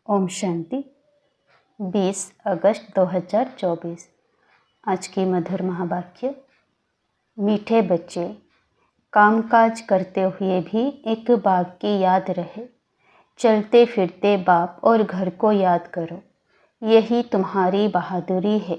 ओम शांति। 20 अगस्त 2024। आज की मधुर महावाक्य। मीठे बच्चे, कामकाज करते हुए भी एक बाप की याद रहे। चलते फिरते बाप और घर को याद करो, यही तुम्हारी बहादुरी है।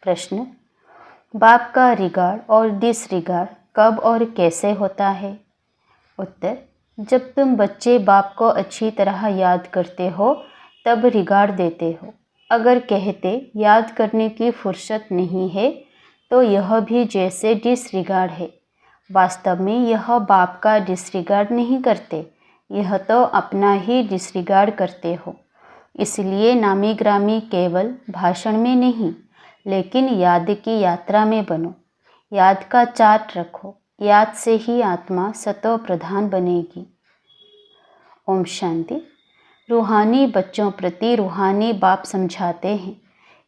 प्रश्न: बाप का रिगार्ड और डिसरिगार्ड कब और कैसे होता है? उत्तर: जब तुम बच्चे बाप को अच्छी तरह याद करते हो तब रिगार्ड देते हो। अगर कहते याद करने की फुर्सत नहीं है तो यह भी जैसे डिसरिगार्ड है। वास्तव में यह बाप का डिसरिगार्ड नहीं करते, यह तो अपना ही डिसरिगार्ड करते हो। इसलिए नामी ग्रामी केवल भाषण में नहीं लेकिन याद की यात्रा में बनो। याद का चार्ट रखो, याद से ही आत्मा सतो प्रधान बनेगी। ओम शांति। रूहानी बच्चों प्रति रूहानी बाप समझाते हैं,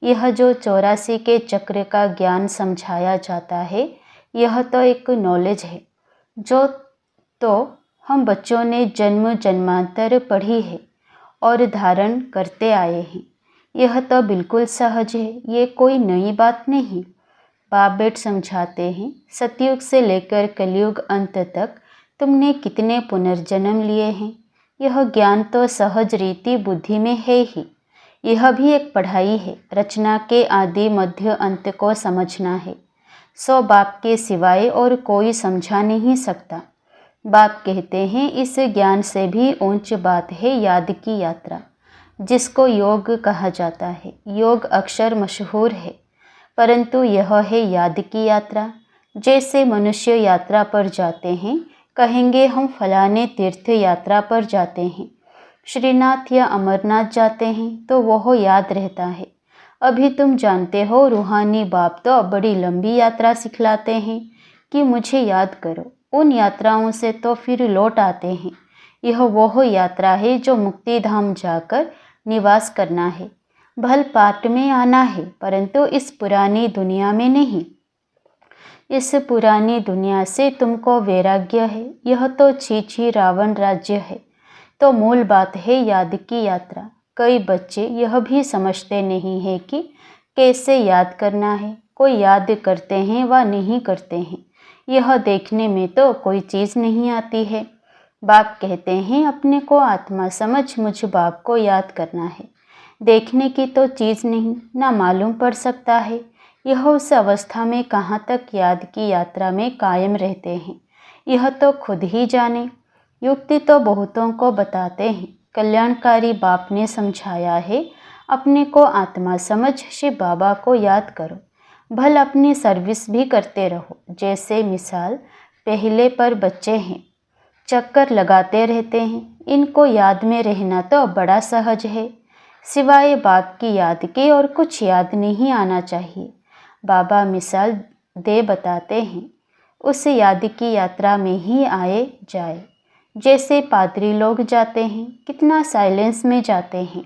यह जो 84 के चक्र का ज्ञान समझाया जाता है यह तो एक नॉलेज है जो तो हम बच्चों ने जन्म जन्मांतर पढ़ी है और धारण करते आए हैं। यह तो बिल्कुल सहज है, ये कोई नई बात नहीं। बाप बेट समझाते हैं, सतयुग से लेकर कलयुग अंत तक तुमने कितने पुनर्जन्म लिए हैं। यह ज्ञान तो सहज रीति बुद्धि में है ही। यह भी एक पढ़ाई है, रचना के आदि मध्य अंत को समझना है। सो बाप के सिवाय और कोई समझा नहीं सकता। बाप कहते हैं इस ज्ञान से भी ऊंच बात है याद की यात्रा, जिसको योग कहा जाता है। योग अक्षर मशहूर है परंतु यह है याद की यात्रा। जैसे मनुष्य यात्रा पर जाते हैं, कहेंगे हम फलाने तीर्थ यात्रा पर जाते हैं, श्रीनाथ या अमरनाथ जाते हैं, तो वह याद रहता है। अभी तुम जानते हो रूहानी बाप तो बड़ी लंबी यात्रा सिखलाते हैं कि मुझे याद करो। उन यात्राओं से तो फिर लौट आते हैं। यह वह यात्रा है जो मुक्ति धाम जाकर निवास करना है। भल पाट में आना है परंतु इस पुरानी दुनिया में नहीं। इस पुरानी दुनिया से तुमको वैराग्य है। यह तो छी रावण राज्य है। तो मूल बात है याद की यात्रा। कई बच्चे यह भी समझते नहीं है कि कैसे याद करना है। कोई याद करते हैं व नहीं करते हैं, यह देखने में तो कोई चीज़ नहीं आती है। बाप कहते हैं अपने को आत्मा समझ मुझ बाप को याद करना है। देखने की तो चीज़ नहीं, ना मालूम पड़ सकता है। यह उस अवस्था में कहाँ तक याद की यात्रा में कायम रहते हैं, यह तो खुद ही जाने। युक्ति तो बहुतों को बताते हैं, कल्याणकारी बाप ने समझाया है अपने को आत्मा समझ शिव बाबा को याद करो। भल अपनी सर्विस भी करते रहो। जैसे मिसाल पहले पर बच्चे हैं, चक्कर लगाते रहते हैं, इनको याद में रहना तो बड़ा सहज है। सिवाय बाप की याद के और कुछ याद नहीं आना चाहिए। बाबा मिसाल दे बताते हैं उस याद की यात्रा में ही आए जाए। जैसे पादरी लोग जाते हैं, कितना साइलेंस में जाते हैं,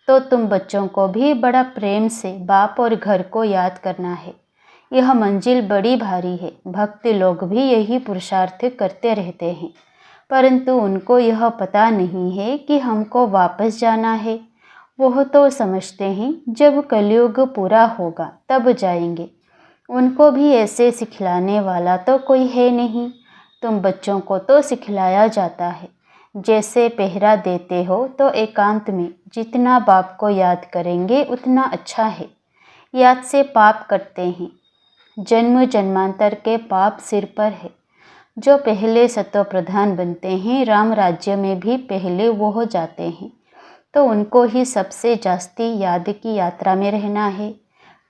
तो तुम बच्चों को भी बड़ा प्रेम से बाप और घर को याद करना है। यह मंजिल बड़ी भारी है। भक्त लोग भी यही पुरुषार्थ करते रहते हैं परंतु उनको यह पता नहीं है कि हमको वापस जाना है। वह तो समझते हैं जब कलयुग पूरा होगा तब जाएंगे। उनको भी ऐसे सिखलाने वाला तो कोई है नहीं। तुम बच्चों को तो सिखलाया जाता है। जैसे पहरा देते हो तो एकांत में जितना बाप को याद करेंगे उतना अच्छा है। याद से पाप कटते हैं। जन्म जन्मांतर के पाप सिर पर है। जो पहले सतो प्रधान बनते हैं, राम राज्य में भी पहले वो हो जाते हैं, तो उनको ही सबसे जास्ती याद की यात्रा में रहना है।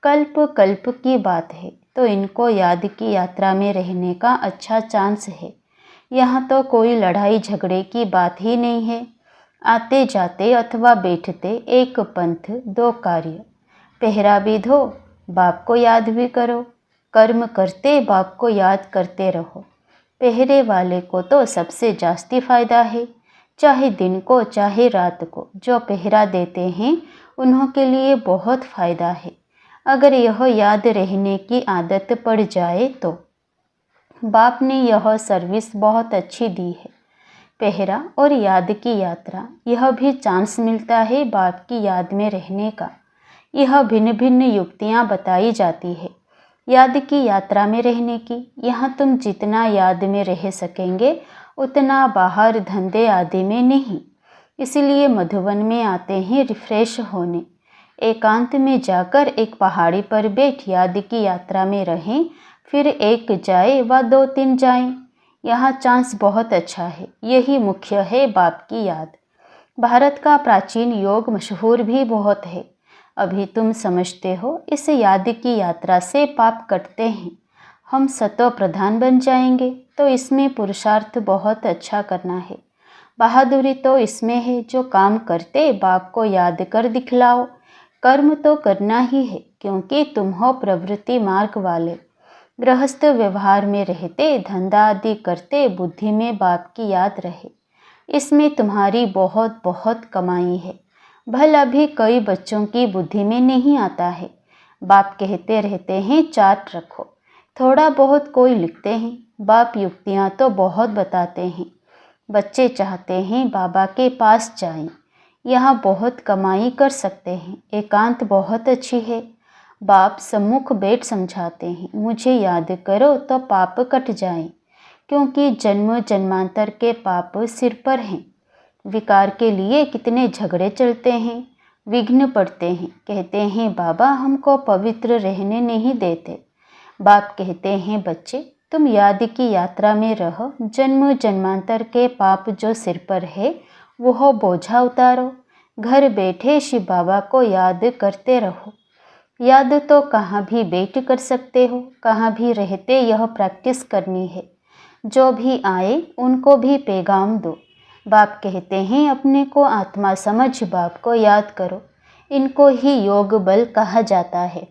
कल्प कल्प की बात है तो इनको याद की यात्रा में रहने का अच्छा चांस है। यहाँ तो कोई लड़ाई झगड़े की बात ही नहीं है। आते जाते अथवा बैठते एक पंथ दो कार्य। पहरा भी दो, बाप को याद भी करो। कर्म करते बाप को याद करते रहो। पहरे वाले को तो सबसे जास्ती फायदा है, चाहे दिन को चाहे रात को। जो पहरा देते हैं उन्हों के लिए बहुत फ़ायदा है। अगर यह याद रहने की आदत पड़ जाए तो बाप ने यह सर्विस बहुत अच्छी दी है। पहरा और याद की यात्रा, यह भी चांस मिलता है बाप की याद में रहने का। यह भिन्न भिन्न युक्तियाँ बताई जाती है याद की यात्रा में रहने की। यहाँ तुम जितना याद में रह सकेंगे उतना बाहर धंधे आदि में नहीं। इसलिए मधुवन में आते हैं रिफ्रेश होने। एकांत में जाकर एक पहाड़ी पर बैठ याद की यात्रा में रहें, फिर एक जाए व 2-3 जाएं। यहाँ चांस बहुत अच्छा है। यही मुख्य है बाप की याद। भारत का प्राचीन योग मशहूर भी बहुत है। अभी तुम समझते हो इस याद की यात्रा से पाप कटते हैं, हम सतो प्रधान बन जाएंगे। तो इसमें पुरुषार्थ बहुत अच्छा करना है। बहादुरी तो इसमें है जो काम करते बाप को याद कर दिखलाओ। कर्म तो करना ही है क्योंकि तुम हो प्रवृत्ति मार्ग वाले। गृहस्थ व्यवहार में रहते धंधा आदि करते बुद्धि में बाप की याद रहे। इसमें तुम्हारी बहुत बहुत कमाई है। भला भी कई बच्चों की बुद्धि में नहीं आता है। बाप कहते रहते हैं चार्ट रखो, थोड़ा बहुत कोई लिखते हैं। बाप युक्तियाँ तो बहुत बताते हैं। बच्चे चाहते हैं बाबा के पास जाएं, यहाँ बहुत कमाई कर सकते हैं। एकांत बहुत अच्छी है। बाप सम्मुख बैठ समझाते हैं, मुझे याद करो तो पाप कट जाएं, क्योंकि जन्म जन्मांतर के पाप सिर पर हैं। विकार के लिए कितने झगड़े चलते हैं, विघ्न पड़ते हैं। कहते हैं बाबा हमको पवित्र रहने नहीं देते। बाप कहते हैं बच्चे तुम याद की यात्रा में रहो। जन्म जन्मांतर के पाप जो सिर पर है वह बोझा उतारो। घर बैठे शिव बाबा को याद करते रहो। याद तो कहाँ भी बैठ कर सकते हो, कहाँ भी रहते यह प्रैक्टिस करनी है। जो भी आए उनको भी पैगाम दो। बाप कहते हैं अपने को आत्मा समझ बाप को याद करो। इनको ही योग बल कहा जाता है।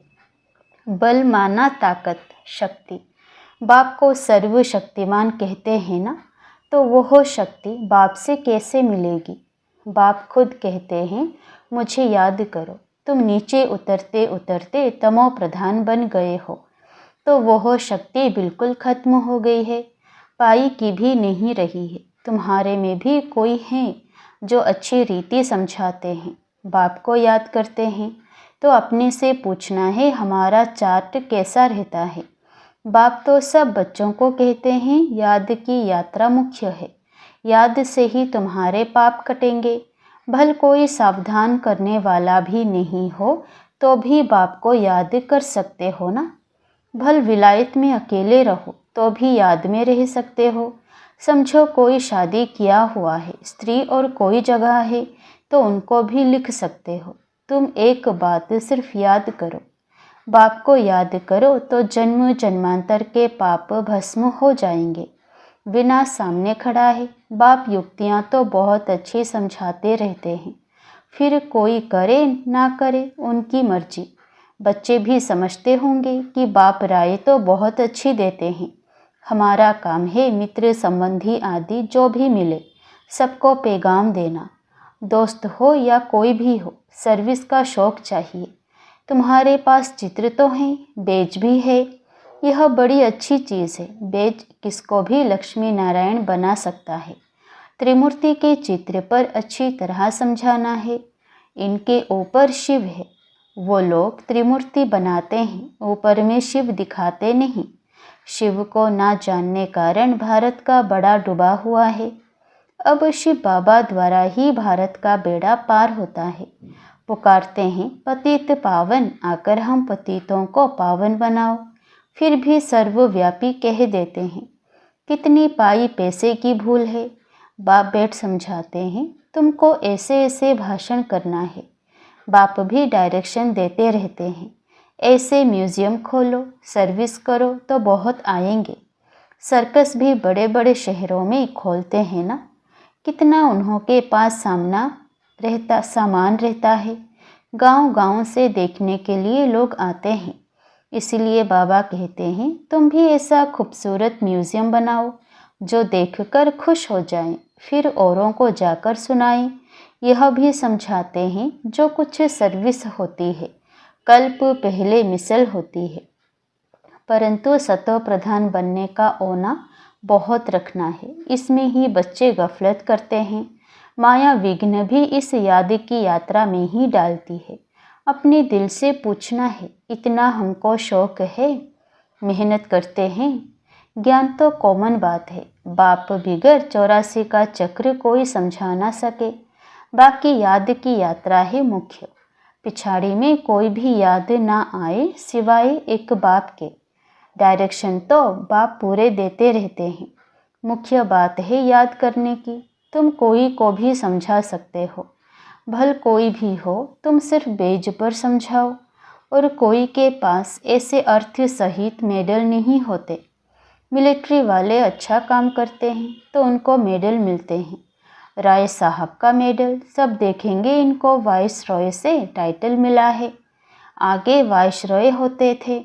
बल माना ताकत, शक्ति। बाप को सर्वशक्तिमान कहते हैं ना, तो वह शक्ति बाप से कैसे मिलेगी। बाप खुद कहते हैं मुझे याद करो। तुम नीचे उतरते उतरते तमो प्रधान बन गए हो, तो वह शक्ति बिल्कुल खत्म हो गई है, पाई की भी नहीं रही है। तुम्हारे में भी कोई है जो अच्छी रीति समझाते हैं, बाप को याद करते हैं, तो अपने से पूछना है हमारा चार्ट कैसा रहता है। बाप तो सब बच्चों को कहते हैं याद की यात्रा मुख्य है। याद से ही तुम्हारे पाप कटेंगे। भल कोई सावधान करने वाला भी नहीं हो तो भी बाप को याद कर सकते हो ना। भल विलायत में अकेले रहो तो भी याद में रह सकते हो। समझो कोई शादी किया हुआ है, स्त्री और कोई जगह है, तो उनको भी लिख सकते हो। तुम एक बात सिर्फ याद करो, बाप को याद करो तो जन्म जन्मांतर के पाप भस्म हो जाएंगे। विनाश सामने खड़ा है। बाप युक्तियाँ तो बहुत अच्छी समझाते रहते हैं, फिर कोई करे ना करे उनकी मर्जी। बच्चे भी समझते होंगे कि बाप राय तो बहुत अच्छी देते हैं। हमारा काम है मित्र संबंधी आदि जो भी मिले सबको पैगाम देना। दोस्त हो या कोई भी हो, सर्विस का शौक चाहिए। तुम्हारे पास चित्र तो हैं, बेज भी है, यह बड़ी अच्छी चीज़ है। बेज किसको भी लक्ष्मी नारायण बना सकता है। त्रिमूर्ति के चित्र पर अच्छी तरह समझाना है। इनके ऊपर शिव है, वो लोग त्रिमूर्ति बनाते हैं, ऊपर में शिव दिखाते नहीं। शिव को ना जानने कारण भारत का बड़ा डूबा हुआ है। अब शिव बाबा द्वारा ही भारत का बेड़ा पार होता है। पुकारते हैं पतित पावन, आकर हम पतितों को पावन बनाओ। फिर भी सर्वव्यापी कह देते हैं। कितनी पाई पैसे की भूल है। बाप बैठ समझाते हैं तुमको ऐसे ऐसे भाषण करना है। बाप भी डायरेक्शन देते रहते हैं। ऐसे म्यूज़ियम खोलो, सर्विस करो तो बहुत आएंगे। सर्कस भी बड़े बड़े शहरों में खोलते हैं ना। कितना उन्हों के पास सामान रहता है। गांव गांव से देखने के लिए लोग आते हैं। इसलिए बाबा कहते हैं तुम भी ऐसा खूबसूरत म्यूज़ियम बनाओ जो देखकर खुश हो जाएं, फिर औरों को जाकर सुनाएं। यह भी समझाते हैं जो कुछ सर्विस होती है कल्प पहले मिसल होती है, परंतु सतो प्रधान बनने का ओना बहुत रखना है, इसमें ही बच्चे गफलत करते हैं। माया विघ्न भी इस याद की यात्रा में ही डालती है। अपने दिल से पूछना है, इतना हमको शौक है, मेहनत करते हैं। ज्ञान तो कॉमन बात है, बाप बिगर 84 का चक्र कोई समझा ना सके। बाकी याद की यात्रा है मुख्य। पिछाड़ी में कोई भी याद ना आए सिवाय एक बाप के। डायरेक्शन तो बाप पूरे देते रहते हैं। मुख्य बात है याद करने की। तुम कोई को भी समझा सकते हो, भल कोई भी हो, तुम सिर्फ बेज पर समझाओ। और कोई के पास ऐसे अर्थ सहित मेडल नहीं होते। मिलिट्री वाले अच्छा काम करते हैं तो उनको मेडल मिलते हैं। राय साहब का मेडल, सब देखेंगे इनको वाइस रॉय से टाइटल मिला है। आगे वाइस रॉय होते थे,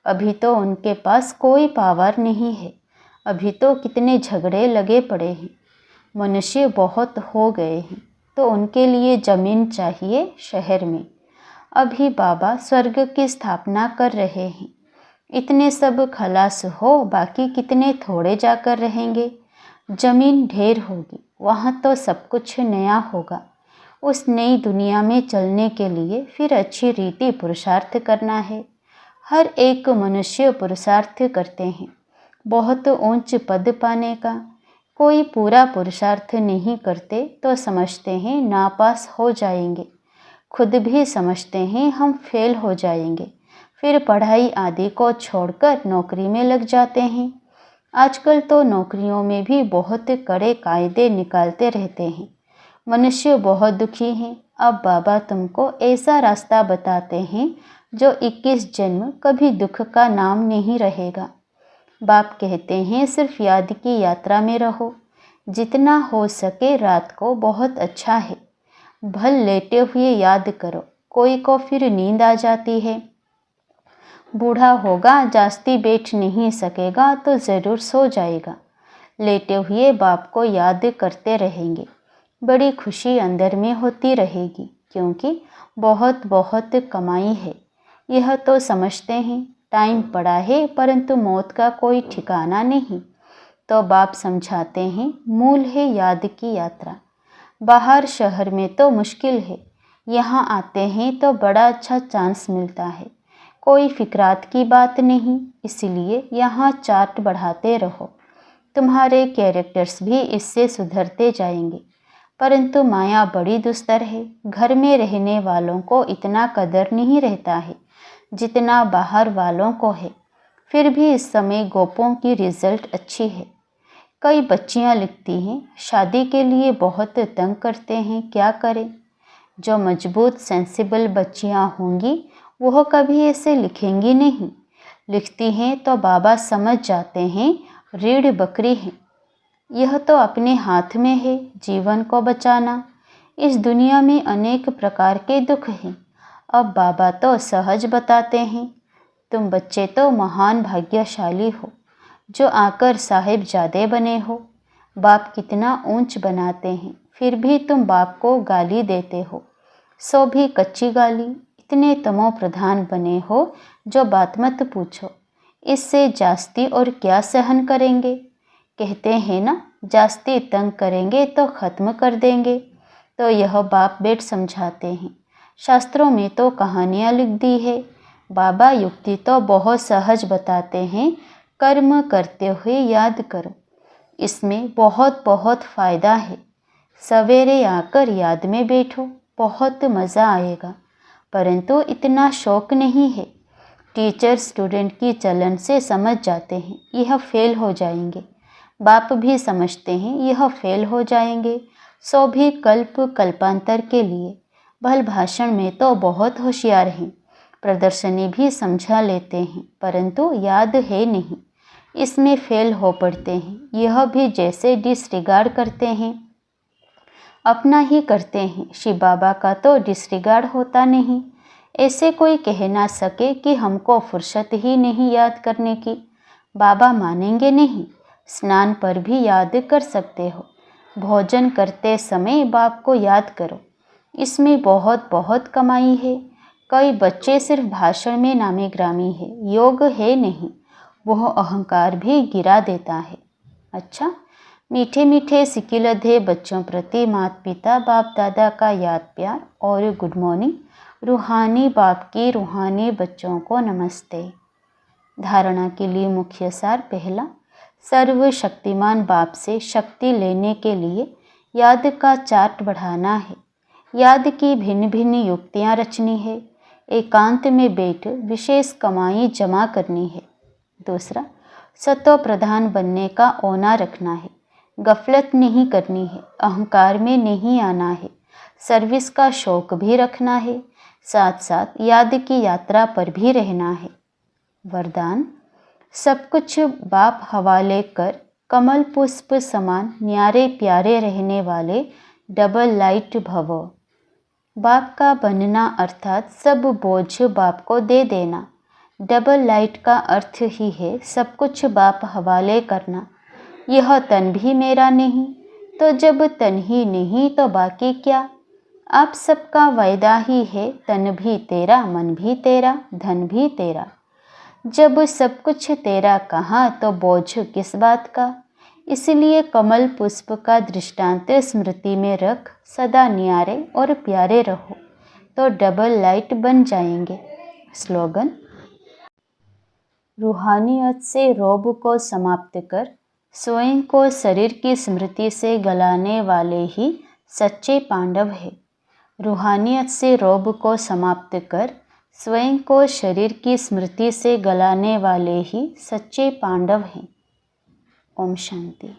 अभी तो उनके पास कोई पावर नहीं है। अभी तो कितने झगड़े लगे पड़े हैं। मनुष्य बहुत हो गए हैं तो उनके लिए ज़मीन चाहिए शहर में। अभी बाबा स्वर्ग की स्थापना कर रहे हैं। इतने सब खलास हो, बाकी कितने थोड़े जाकर रहेंगे। ज़मीन ढेर होगी, वहाँ तो सब कुछ नया होगा। उस नई दुनिया में चलने के लिए फिर अच्छी रीति पुरुषार्थ करना है। हर एक मनुष्य पुरुषार्थ करते हैं बहुत ऊंच पद पाने का। कोई पूरा पुरुषार्थ नहीं करते तो समझते हैं नापास हो जाएंगे। खुद भी समझते हैं हम फेल हो जाएंगे, फिर पढ़ाई आदि को छोड़कर नौकरी में लग जाते हैं। आजकल तो नौकरियों में भी बहुत कड़े कायदे निकालते रहते हैं। मनुष्य बहुत दुखी हैं। अब बाबा तुमको ऐसा रास्ता बताते हैं जो 21 जन्म कभी दुख का नाम नहीं रहेगा। बाप कहते हैं सिर्फ याद की यात्रा में रहो, जितना हो सके रात को बहुत अच्छा है। भल लेटे हुए याद करो, कोई को फिर नींद आ जाती है। बूढ़ा होगा, जास्ती बैठ नहीं सकेगा तो ज़रूर सो जाएगा। लेटे हुए बाप को याद करते रहेंगे, बड़ी खुशी अंदर में होती रहेगी, क्योंकि बहुत बहुत कमाई है। यह तो समझते हैं टाइम पड़ा है, परंतु मौत का कोई ठिकाना नहीं। तो बाप समझाते हैं मूल है याद की यात्रा। बाहर शहर में तो मुश्किल है, यहाँ आते हैं तो बड़ा अच्छा चांस मिलता है। कोई फिक्रात की बात नहीं, इसलिए यहाँ चार्ट बढ़ाते रहो। तुम्हारे कैरेक्टर्स भी इससे सुधरते जाएंगे। परंतु माया बड़ी दुस्तर है। घर में रहने वालों को इतना कदर नहीं रहता है जितना बाहर वालों को है। फिर भी इस समय गोपों की रिजल्ट अच्छी है। कई बच्चियां लिखती हैं शादी के लिए बहुत तंग करते हैं, क्या करें। जो मजबूत सेंसिबल बच्चियां होंगी वह कभी ऐसे लिखेंगी नहीं। लिखती हैं तो बाबा समझ जाते हैं रीढ़ बकरी है। यह तो अपने हाथ में है जीवन को बचाना। इस दुनिया में अनेक प्रकार के दुख हैं। अब बाबा तो सहज बताते हैं, तुम बच्चे तो महान भाग्यशाली हो जो आकर साहिबजादे बने हो। बाप कितना ऊंच बनाते हैं, फिर भी तुम बाप को गाली देते हो, सो भी कच्ची गाली। इतने तमो प्रधान बने हो जो बात मत पूछो। इससे जास्ती और क्या सहन करेंगे। कहते हैं ना, जास्ती तंग करेंगे तो ख़त्म कर देंगे। तो यह बाप बेट समझाते हैं। शास्त्रों में तो कहानियाँ लिख दी है। बाबा युक्ति तो बहुत सहज बताते हैं, कर्म करते हुए याद करो। इसमें बहुत बहुत फ़ायदा है। सवेरे आकर याद में बैठो, बहुत मज़ा आएगा। परंतु इतना शौक नहीं है। टीचर स्टूडेंट की चलन से समझ जाते हैं यह फेल हो जाएंगे। बाप भी समझते हैं यह फेल हो जाएंगे, सो भी कल्प कल्पांतर के लिए। भल भाषण में तो बहुत होशियार हैं, प्रदर्शनी भी समझा लेते हैं, परंतु याद है नहीं, इसमें फेल हो पड़ते हैं। यह भी जैसे डिसरिगार्ड करते हैं, अपना ही करते हैं। शिव बाबा का तो डिसरिगार्ड होता नहीं। ऐसे कोई कह ना सके कि हमको फुर्सत ही नहीं याद करने की। बाबा मानेंगे नहीं। स्नान पर भी याद कर सकते हो। भोजन करते समय बाप को याद करो, इसमें बहुत बहुत कमाई है। कई बच्चे सिर्फ भाषण में नामी ग्रामी है, योग है नहीं। वह अहंकार भी गिरा देता है। अच्छा, मीठे मीठे सिकिलधे बच्चों प्रति माता पिता बाप दादा का याद प्यार और गुड मॉर्निंग। रूहानी बाप की रूहानी बच्चों को नमस्ते। धारणा के लिए मुख्य सार। पहला, सर्वशक्तिमान बाप से शक्ति लेने के लिए याद का चार्ट बढ़ाना है। याद की भिन्न भिन्न युक्तियाँ रचनी है। एकांत में बैठ विशेष कमाई जमा करनी है। दूसरा, सतो प्रधान बनने का औना रखना है। गफलत नहीं करनी है। अहंकार में नहीं आना है। सर्विस का शौक भी रखना है। साथ साथ याद की यात्रा पर भी रहना है। वरदान, सब कुछ बाप हवाले कर कमल पुष्प समान न्यारे प्यारे रहने वाले डबल लाइट भवो। बाप का बनना अर्थात सब बोझ बाप को दे देना। डबल लाइट का अर्थ ही है सब कुछ बाप हवाले करना। यह तन भी मेरा नहीं, तो जब तन ही नहीं तो बाकी क्या। आप सबका वायदा ही है, तन भी तेरा, मन भी तेरा, धन भी तेरा। जब सब कुछ तेरा कहाँ तो बोझ किस बात का। इसलिए कमल पुष्प का दृष्टांत स्मृति में रख सदा न्यारे और प्यारे रहो तो डबल लाइट बन जाएंगे। स्लोगन, रूहानियत से रोब को समाप्त कर स्वयं को शरीर की स्मृति से गलाने वाले ही सच्चे पांडव है। रूहानियत से रोब को समाप्त कर स्वयं को शरीर की स्मृति से गलाने वाले ही सच्चे पांडव हैं। ओम शांति।